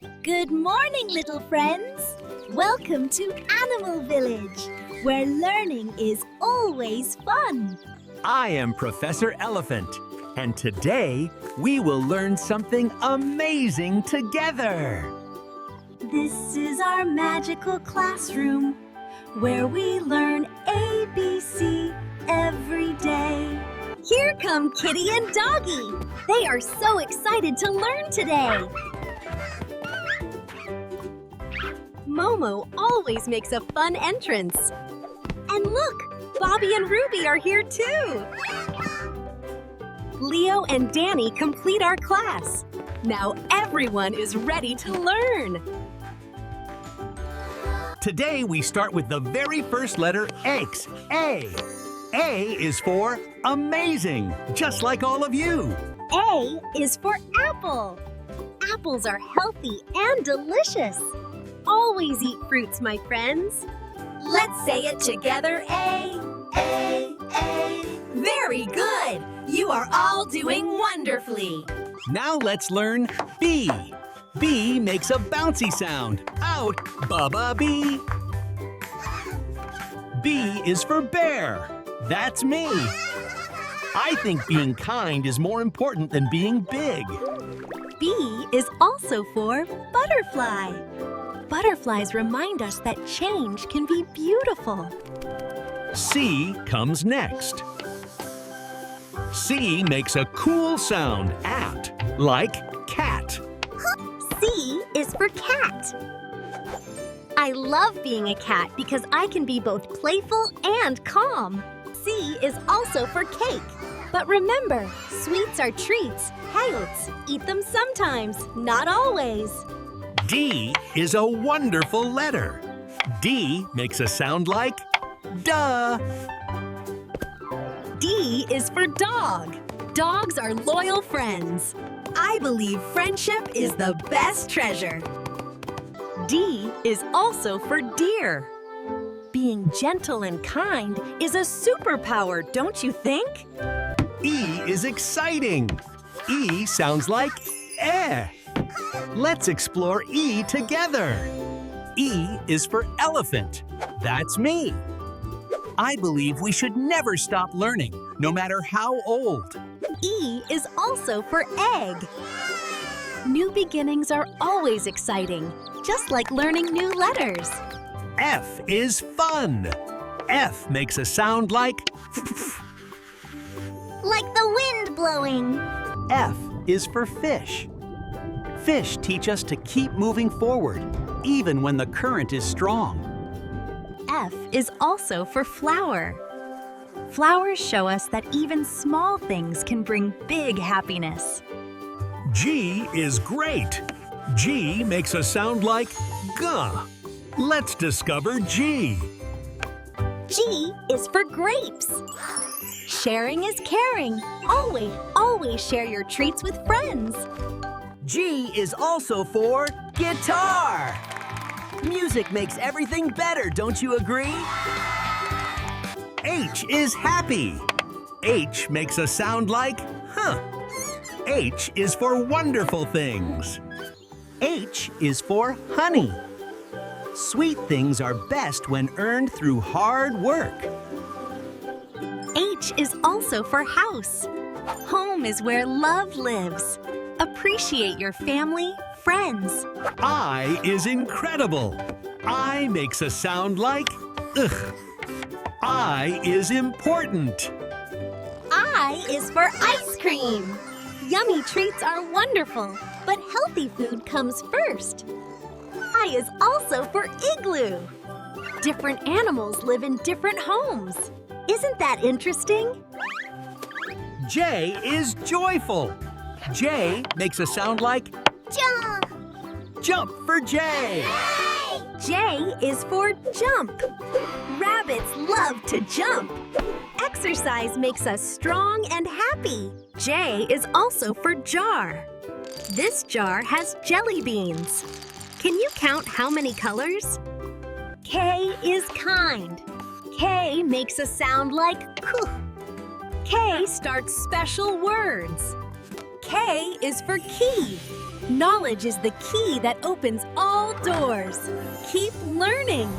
Good morning, little friends! Welcome to Animal Village, where learning is always fun. I am Professor Elephant, and today we will learn something amazing together. This is our magical classroom, where we learn ABC every day. Here come Kitty and Doggy. They are so excited to learn today. Momo always makes a fun entrance. And look, Bobby and Ruby are here too. Leo and Danny complete our class. Now everyone is ready to learn. Today we start with the very first letter X, A. A is for amazing, just like all of you. A is for apple. Apples are healthy and delicious. Always eat fruits, my friends. Let's say it together, A. Very good! You are all doing wonderfully. Now let's learn B. B makes a bouncy sound. Out, Bubba B. B is for bear. That's me. I think being kind is more important than being big. B is also for butterfly. Butterflies remind us that change can be beautiful. C comes next. C makes a cool sound. At, like cat. C is for cat. I love being a cat because I can be both playful and calm. C is also for cake. But remember, sweets are treats. Coyotes eat them sometimes, not always. D is a wonderful letter. D makes a sound like duh. D is for dog. Dogs are loyal friends. I believe friendship is the best treasure. D is also for deer. Being gentle and kind is a superpower, don't you think? E is exciting. E sounds like eh. Let's explore E together. E is for elephant. That's me. I believe we should never stop learning, no matter how old. E is also for egg. New beginnings are always exciting, just like learning new letters. F is fun. F makes a sound like Like the wind blowing. F is for fish. Fish teach us to keep moving forward, even when the current is strong. F is also for flower. Flowers show us that even small things can bring big happiness. G is great. G makes a sound like guh. Let's discover G. G is for grapes. Sharing is caring. Always share your treats with friends. G is also for guitar. Music makes everything better, don't you agree? H is happy. H makes a sound like huh. H is for wonderful things. H is for honey. Sweet things are best when earned through hard work. H is also for house. Home is where love lives. Appreciate your family, friends. I is incredible. I makes a sound like ugh. I is important. I is for ice cream. Yummy treats are wonderful, but healthy food comes first. I is also for igloo. Different animals live in different homes. Isn't that interesting? J is joyful. J makes a sound like Jump. jump for J. J is for jump. Rabbits love to jump. Exercise makes us strong and happy. J is also for jar. This jar has jelly beans. Can you count how many colors? K is kind. K makes a sound like kuh. K starts special words. K is for key. Knowledge is the key that opens all doors. Keep learning.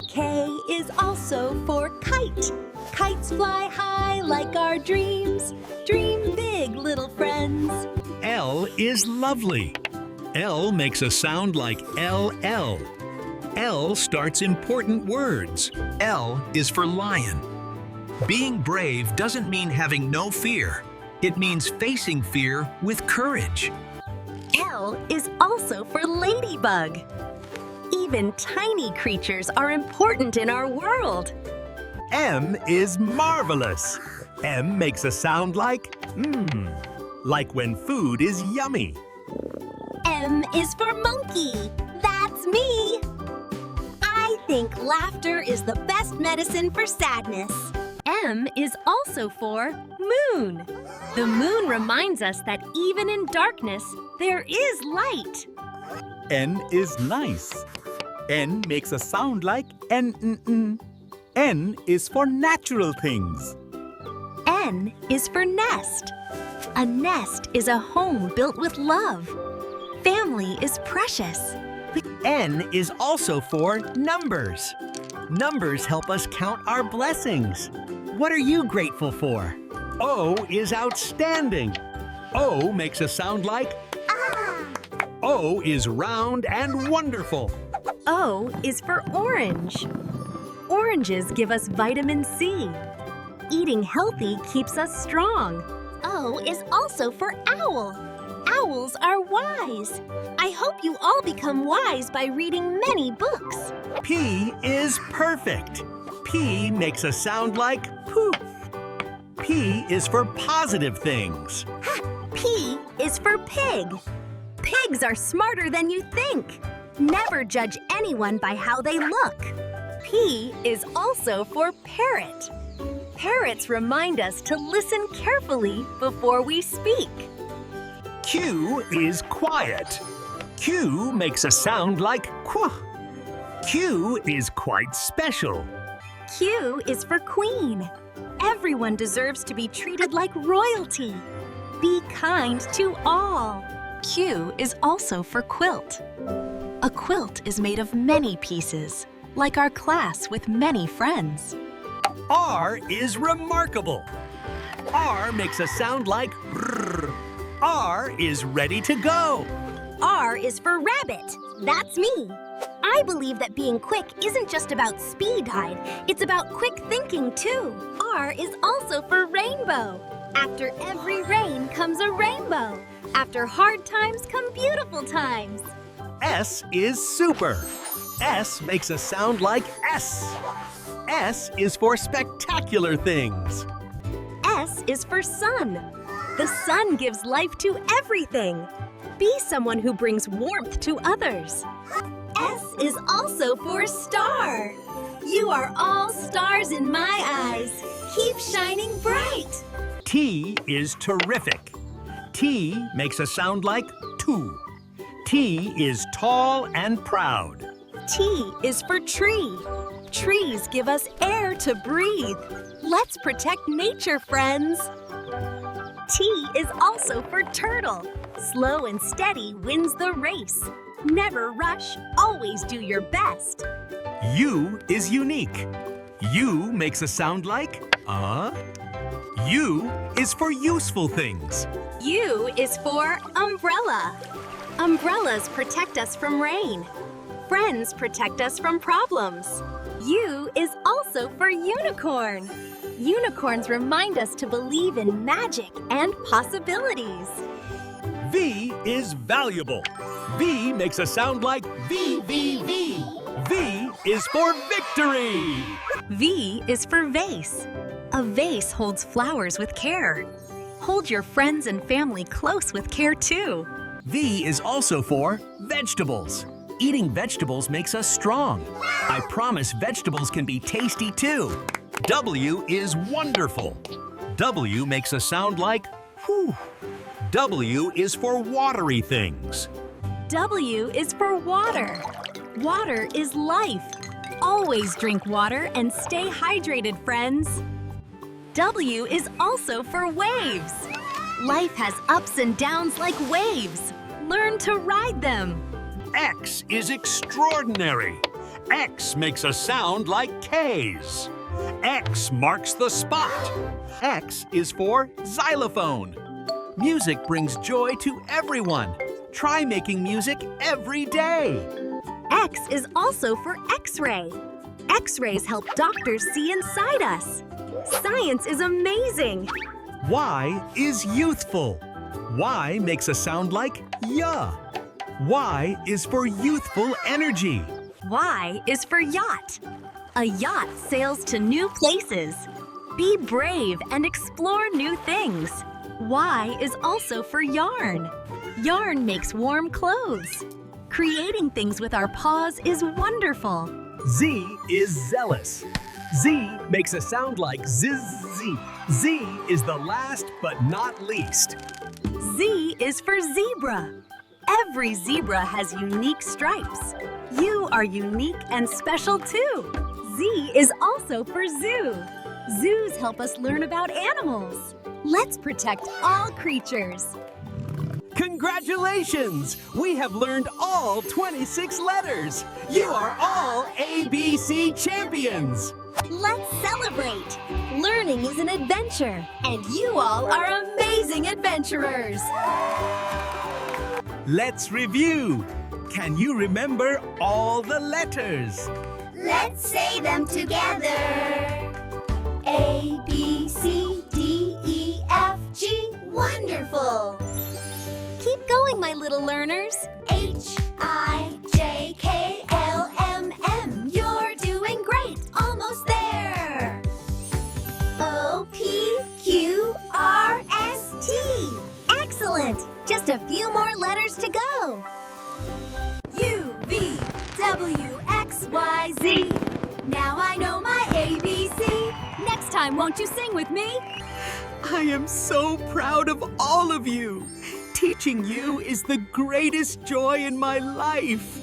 K is also for kite. Kites fly high like our dreams. Dream big, little friends. L is lovely. L makes a sound like LL. L starts important words. L is for lion. Being brave doesn't mean having no fear. It means facing fear with courage. L is also for ladybug. Even tiny creatures are important in our world. M is marvelous. M makes a sound like like when food is yummy. M is for monkey. That's me. I think laughter is the best medicine for sadness. M is also for moon. The moon reminds us that even in darkness, there is light. N is nice. N makes a sound like N. N is for natural things. N is for nest. A nest is a home built with love. Family is precious. N is also for numbers. Numbers help us count our blessings. What are you grateful for? O is outstanding. O makes a sound like O is round and wonderful. O is for orange. Oranges give us vitamin C. Eating healthy keeps us strong. O is also for owl. Owls are wise. I hope you all become wise by reading many books. P is perfect. P makes a sound like poof. P is for positive things. P is for pig. Pigs are smarter than you think. Never judge anyone by how they look. P is also for parrot. Parrots remind us to listen carefully before we speak. Q is quiet. Q makes a sound like quah. Q is quite special. Q is for queen. Everyone deserves to be treated like royalty. Be kind to all. Q is also for quilt. A quilt is made of many pieces, like our class with many friends. R is remarkable. R makes a sound like rrr. R is ready to go. R is for rabbit. That's me. I believe that being quick isn't just about speed, Hyde. It's about quick thinking, too. R is also for rainbow. After every rain comes a rainbow. After hard times come beautiful times. S is super. S makes a sound like S. S is for spectacular things. S is for sun. The sun gives life to everything. Be someone who brings warmth to others. S is also for star. You are all stars in my eyes. Keep shining bright. T is terrific. T makes a sound like two. T is tall and proud. T is for tree. Trees give us air to breathe. Let's protect nature, friends. T is also for turtle. Slow and steady wins the race. Never rush, always do your best. U is unique. U makes a sound like U is for useful things. U is for umbrella. Umbrellas protect us from rain. Friends protect us from problems. U is also for unicorn. Unicorns remind us to believe in magic and possibilities. V is valuable. V makes a sound like V. V is for victory. V is for vase. A vase holds flowers with care. Hold your friends and family close with care too. V is also for vegetables. Eating vegetables makes us strong. I promise vegetables can be tasty too. W is wonderful. W makes a sound like whew. W is for watery things. W is for water. Water is life. Always drink water and stay hydrated, friends. W is also for waves. Life has ups and downs like waves. learn to ride them. X is extraordinary. X makes a sound like K's. X marks the spot. X is for xylophone. Music brings joy to everyone. Try making music every day. X is also for X-ray. X-rays help doctors see inside us. Science is amazing. Y is youthful. Y makes a sound like ya. Y is for youthful energy. Y is for yacht. A yacht sails to new places. Be brave and explore new things. Y is also for yarn. Yarn makes warm clothes. Creating things with our paws is wonderful. Z is zealous. Z makes a sound like zzz. Z is the last but not least. Z is for zebra. Every zebra has unique stripes. You are unique and special too. Z is also for zoo. Zoos help us learn about animals. Let's protect all creatures. Congratulations! We have learned all 26 letters. You are all ABC champions. Let's celebrate. Learning is an adventure. And you all are amazing adventurers. Let's review. Can you remember all the letters? Let's say them together. A, B, C, D, E, F, G. Wonderful. Keep going, my little learners. H, I, J, K, L, M, N. You're doing great. Almost there. O, P, Q, R, S, T. Excellent. Just a few more letters to go. U, V, W, X, Y, Z. Now I know my ABC. Next time, won't you sing with me? I am so proud of all of you. Teaching you is the greatest joy in my life.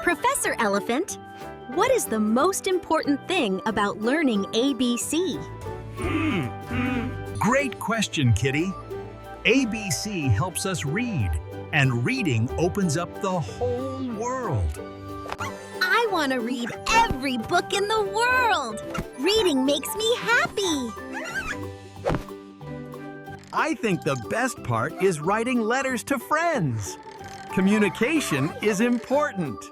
Professor Elephant, what is the most important thing about learning ABC? Great question, Kitty. ABC helps us read, and reading opens up the whole world. I want to read every book in the world. Reading makes me happy. I think the best part is writing letters to friends. Communication is important.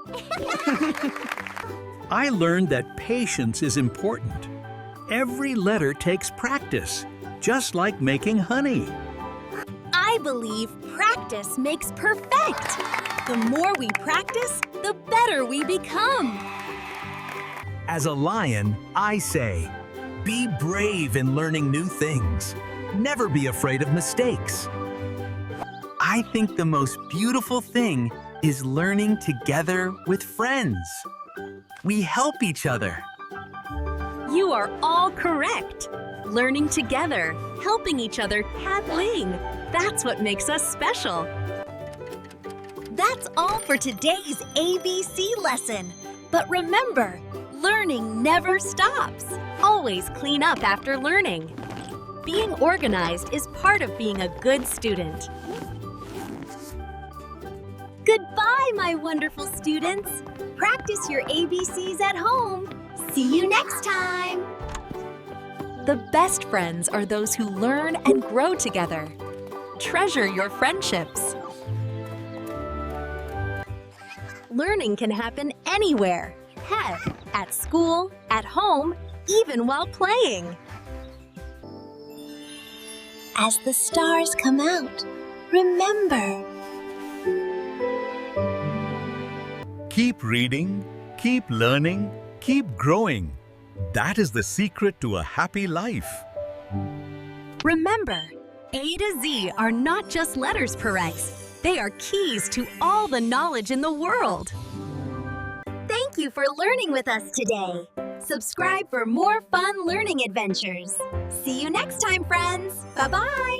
I learned that patience is important. Every letter takes practice, just like making honey. I believe practice makes perfect. The more we practice, the better we become. As a lion, I say, be brave in learning new things. Never be afraid of mistakes. I think the most beautiful thing is learning together with friends. We help each other. You are all correct. Learning together, helping each other, Kathleen. That's what makes us special. That's all for today's ABC lesson. But remember, learning never stops. Always clean up after learning. Being organized is part of being a good student. Goodbye, my wonderful students. Practice your ABCs at home. See you next time. The best friends are those who learn and grow together. Treasure your friendships. Learning can happen anywhere. Heck, at school, at home, even while playing. As the stars come out, remember. Keep reading, keep learning, keep growing. That is the secret to a happy life. Remember, A to Z are not just letters, Perex. They are keys to all the knowledge in the world. Thank you for learning with us today. Subscribe for more fun learning adventures. See you next time, friends. Bye-bye.